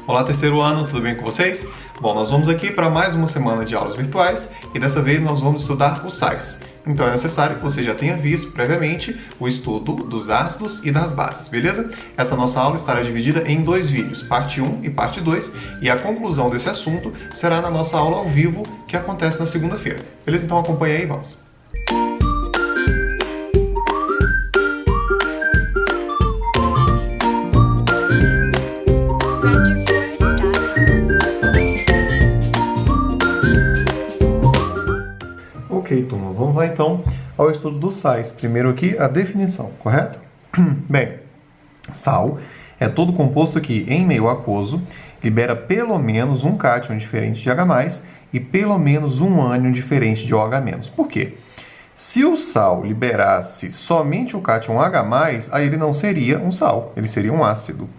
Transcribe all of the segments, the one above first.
Olá, terceiro ano, tudo bem com vocês? Bom, nós vamos aqui para mais uma semana de aulas virtuais e dessa vez nós vamos estudar os sais. Então é necessário que você já tenha visto previamente o estudo dos ácidos e das bases, beleza? Essa nossa aula estará dividida em dois vídeos, parte 1 e parte 2, e a conclusão desse assunto será na nossa aula ao vivo, que acontece na segunda-feira. Beleza? Então acompanha aí e vamos! Ok, turma, vamos lá então ao estudo dos sais. Primeiro aqui a definição, correto? Bem, sal é todo composto que, em meio aquoso, libera pelo menos um cátion diferente de H+, e pelo menos um ânion diferente de OH-. Por quê? Se o sal liberasse somente o cátion H+, aí ele não seria um sal, ele seria um ácido.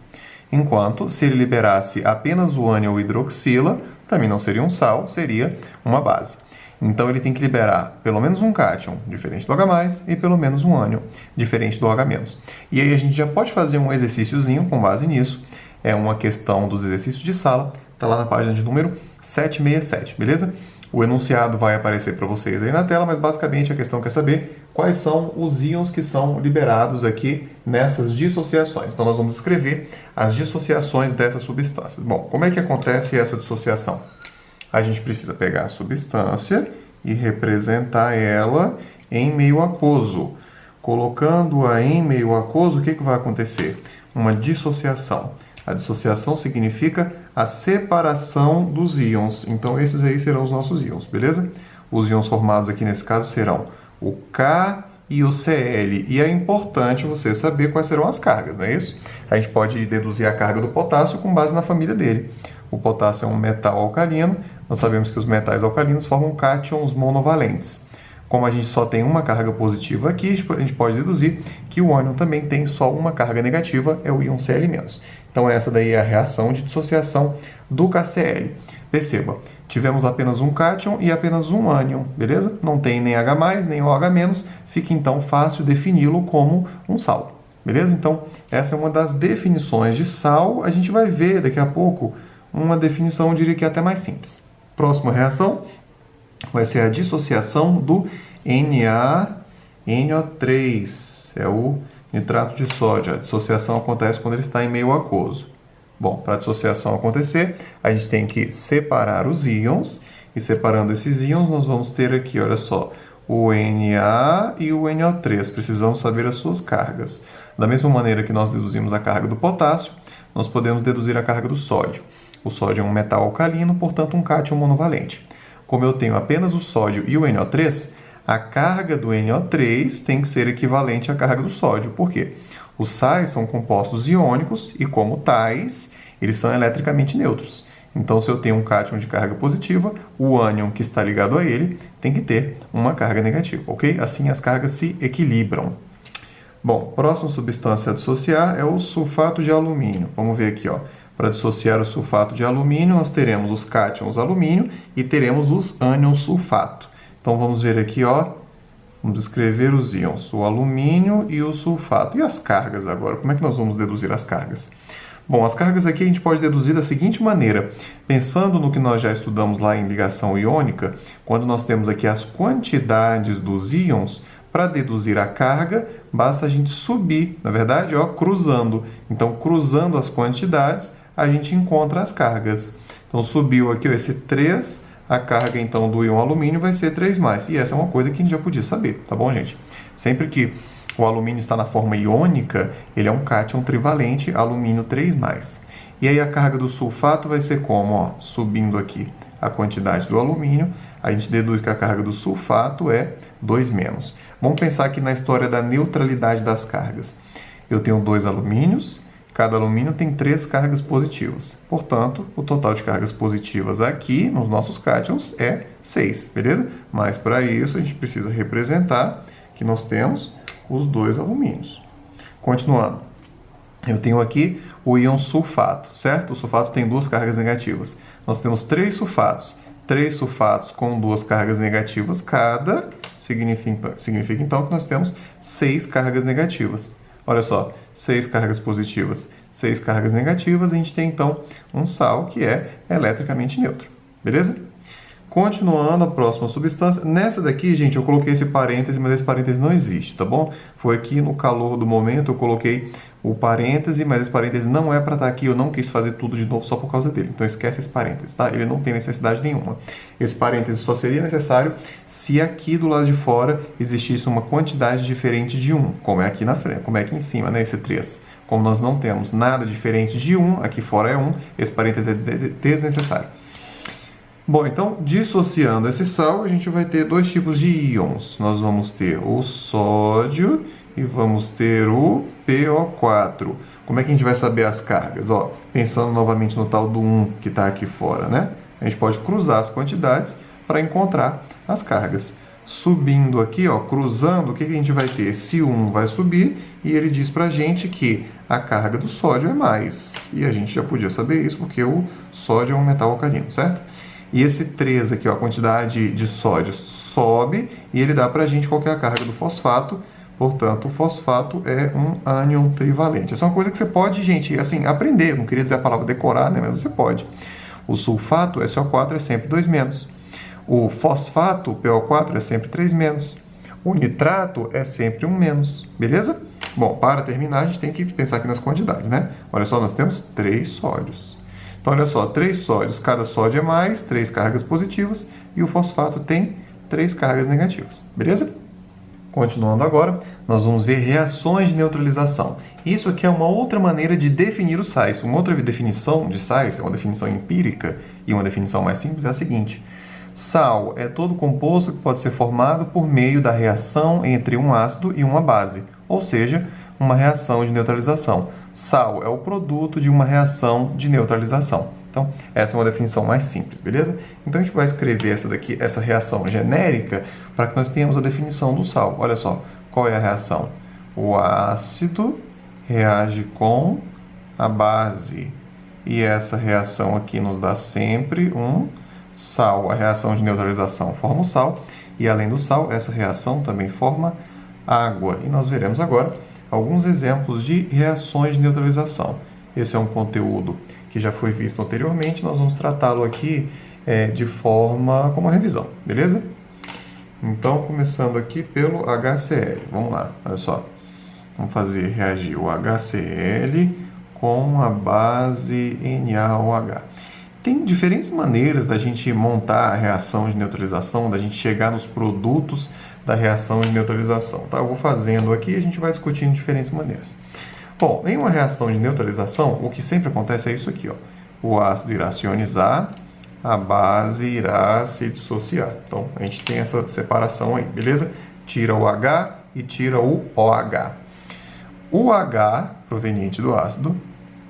Enquanto, se ele liberasse apenas o ânion ou hidroxila, também não seria um sal, seria uma base. Então, ele tem que liberar pelo menos um cátion diferente do H+, e pelo menos um ânion diferente do OH-. E aí a gente já pode fazer um exercíciozinho com base nisso. É uma questão dos exercícios de sala, está lá na página de número 767, beleza? O enunciado vai aparecer para vocês aí na tela, mas basicamente a questão quer saber quais são os íons que são liberados aqui nessas dissociações. Então, nós vamos escrever as dissociações dessas substâncias. Bom, como é que acontece essa dissociação? A gente precisa pegar a substância e representar ela em meio aquoso. Colocando-a em meio aquoso, o que vai acontecer? Uma dissociação. A dissociação significa a separação dos íons. Então, esses aí serão os nossos íons, beleza? Os íons formados aqui nesse caso serão o K e o Cl. E é importante você saber quais serão as cargas, não é isso? A gente pode deduzir a carga do potássio com base na família dele. O potássio é um metal alcalino. Nós sabemos que os metais alcalinos formam cátions monovalentes. Como a gente só tem uma carga positiva aqui, a gente pode deduzir que o ânion também tem só uma carga negativa, é o íon Cl-. Então, essa daí é a reação de dissociação do KCl. Perceba, tivemos apenas um cátion e apenas um ânion, beleza? Não tem nem H+, nem OH-, fica então fácil defini-lo como um sal, beleza? Então, essa é uma das definições de sal. A gente vai ver daqui a pouco uma definição, eu diria que é até mais simples. Próxima reação vai ser a dissociação do NaNO3, é o nitrato de sódio. A dissociação acontece quando ele está em meio aquoso. Bom, para a dissociação acontecer, a gente tem que separar os íons, e separando esses íons, nós vamos ter aqui, olha só, o Na e o NO3. Precisamos saber as suas cargas. Da mesma maneira que nós deduzimos a carga do potássio, nós podemos deduzir a carga do sódio. O sódio é um metal alcalino, portanto um cátion monovalente. Como eu tenho apenas o sódio e o NO3, a carga do NO3 tem que ser equivalente à carga do sódio. Por quê? Os sais são compostos iônicos e, como tais, eles são eletricamente neutros. Então, se eu tenho um cátion de carga positiva, o ânion que está ligado a ele tem que ter uma carga negativa, ok? Assim, as cargas se equilibram. Bom, próxima substância a dissociar é o sulfato de alumínio. Vamos ver aqui, ó. Para dissociar o sulfato de alumínio, nós teremos os cátions alumínio e teremos os ânions sulfato. Então, vamos ver aqui, ó. Vamos escrever os íons, o alumínio e o sulfato. E as cargas agora? Como é que nós vamos deduzir as cargas? Bom, as cargas aqui a gente pode deduzir da seguinte maneira. Pensando no que nós já estudamos lá em ligação iônica, quando nós temos aqui as quantidades dos íons, para deduzir a carga, basta a gente subir, na verdade, ó, cruzando. Então, cruzando as quantidades, a gente encontra as cargas. Então, subiu aqui ó, esse 3, a carga então do íon alumínio vai ser 3+. E essa é uma coisa que a gente já podia saber, tá bom, gente? Sempre que o alumínio está na forma iônica, ele é um cátion trivalente, alumínio 3+. E aí a carga do sulfato vai ser como? Ó, subindo aqui a quantidade do alumínio, a gente deduz que a carga do sulfato é 2-. Vamos pensar aqui na história da neutralidade das cargas. Eu tenho 2 alumínios, cada alumínio tem 3 cargas positivas. Portanto, o total de cargas positivas aqui, nos nossos cátions, é 6, beleza? Mas para isso, a gente precisa representar que nós temos os 2 alumínios. Continuando, eu tenho aqui o íon sulfato, certo? O sulfato tem 2 cargas negativas. Nós temos 3 sulfatos. 3 sulfatos com 2 cargas negativas cada, significa então que nós temos 6 cargas negativas. Olha só, 6 cargas positivas, 6 cargas negativas, a gente tem então um sal que é eletricamente neutro, beleza? Continuando a próxima substância, nessa daqui, gente, eu coloquei esse parêntese, mas esse parêntese não existe, tá bom? Foi aqui no calor do momento, eu coloquei o parêntese, mas esse parêntese não é para estar aqui, eu não quis fazer tudo de novo só por causa dele. Então esquece esse parêntese, tá? Ele não tem necessidade nenhuma. Esse parêntese só seria necessário se aqui do lado de fora existisse uma quantidade diferente de 1, como é aqui na frente, como é aqui em cima, né, esse 3. Como nós não temos nada diferente de 1, aqui fora é 1, esse parêntese é desnecessário. Bom, então, dissociando esse sal, a gente vai ter dois tipos de íons. Nós vamos ter o sódio e vamos ter o PO4. Como é que a gente vai saber as cargas? Ó, pensando novamente no tal do 1 que está aqui fora, né? A gente pode cruzar as quantidades para encontrar as cargas. Subindo aqui, ó, cruzando, o que a gente vai ter? Esse 1 vai subir e ele diz para a gente que a carga do sódio é mais. E a gente já podia saber isso porque o sódio é um metal alcalino, certo? E esse 3 aqui, ó, a quantidade de sódio sobe e ele dá para a gente qual que é a carga do fosfato. Portanto, o fosfato é um ânion trivalente. Essa é uma coisa que você pode, gente, assim, aprender. Não queria dizer a palavra decorar, né? Mas você pode. O sulfato, SO4, é sempre 2-. O fosfato, PO4, é sempre 3-. O nitrato é sempre 1-. Beleza? Bom, para terminar, a gente tem que pensar aqui nas quantidades, né? Olha só, nós temos 3 sódios. Então, olha só, 3 sódios, cada sódio é mais, 3 cargas positivas, e o fosfato tem 3 cargas negativas, beleza? Continuando agora, nós vamos ver reações de neutralização. Isso aqui é uma outra maneira de definir os sais. Uma outra definição de sais, uma definição empírica e uma definição mais simples é a seguinte. Sal é todo composto que pode ser formado por meio da reação entre um ácido e uma base, ou seja, uma reação de neutralização. Sal é o produto de uma reação de neutralização. Então, essa é uma definição mais simples, beleza? Então, a gente vai escrever essa reação genérica para que nós tenhamos a definição do sal. Olha só, qual é a reação? O ácido reage com a base. E essa reação aqui nos dá sempre um sal. A reação de neutralização forma o sal. E, além do sal, essa reação também forma água. E nós veremos agora alguns exemplos de reações de neutralização. Esse é um conteúdo que já foi visto anteriormente, nós vamos tratá-lo aqui de forma como uma revisão, beleza? Então, começando aqui pelo HCl. Vamos lá, olha só. Vamos fazer reagir o HCl com a base NaOH. Tem diferentes maneiras da gente montar a reação de neutralização, da gente chegar nos produtos da reação de neutralização. Tá? Eu vou fazendo aqui e a gente vai discutindo diferentes maneiras. Bom, em uma reação de neutralização, o que sempre acontece é isso aqui, ó. O ácido irá se ionizar, a base irá se dissociar. Então, a gente tem essa separação aí, beleza? Tira o H e tira o OH. O H, proveniente do ácido,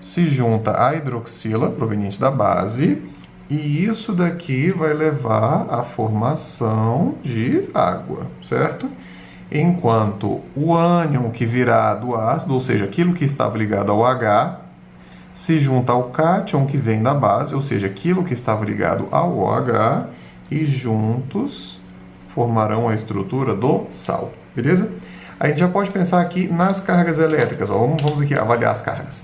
se junta à hidroxila, proveniente da base, e isso daqui vai levar à formação de água, certo? Enquanto o ânion que virá do ácido, ou seja, aquilo que estava ligado ao H, se junta ao cátion que vem da base, ou seja, aquilo que estava ligado ao OH, e juntos formarão a estrutura do sal, beleza? A gente já pode pensar aqui nas cargas elétricas. Ó, vamos aqui avaliar as cargas.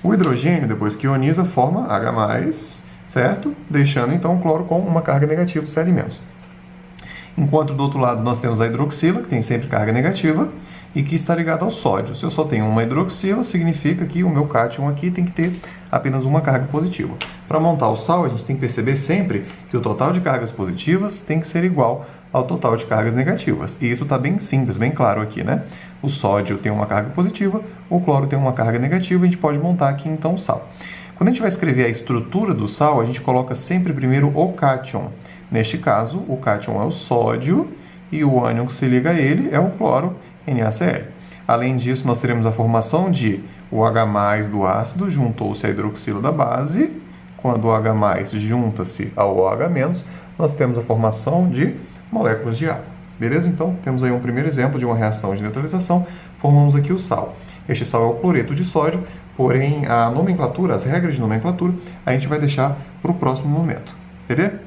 O hidrogênio, depois que ioniza, forma H+, certo? Deixando então o cloro com uma carga negativa, Cl-. Enquanto do outro lado nós temos a hidroxila, que tem sempre carga negativa, e que está ligada ao sódio. Se eu só tenho uma hidroxila, significa que o meu cátion aqui tem que ter apenas uma carga positiva. Para montar o sal, a gente tem que perceber sempre que o total de cargas positivas tem que ser igual ao total de cargas negativas. E isso está bem simples, bem claro aqui, né? O sódio tem uma carga positiva, o cloro tem uma carga negativa, a gente pode montar aqui então o sal. Quando a gente vai escrever a estrutura do sal, a gente coloca sempre primeiro o cátion. Neste caso, o cátion é o sódio e o ânion que se liga a ele é o cloro, NaCl. Além disso, nós teremos a formação de o H+ do ácido juntou-se à hidroxila da base. Quando o H+ junta-se ao OH-, nós temos a formação de moléculas de água. Beleza? Então, temos aí um primeiro exemplo de uma reação de neutralização. Formamos aqui o sal. Este sal é o cloreto de sódio, porém a nomenclatura, as regras de nomenclatura, a gente vai deixar para o próximo momento. Beleza?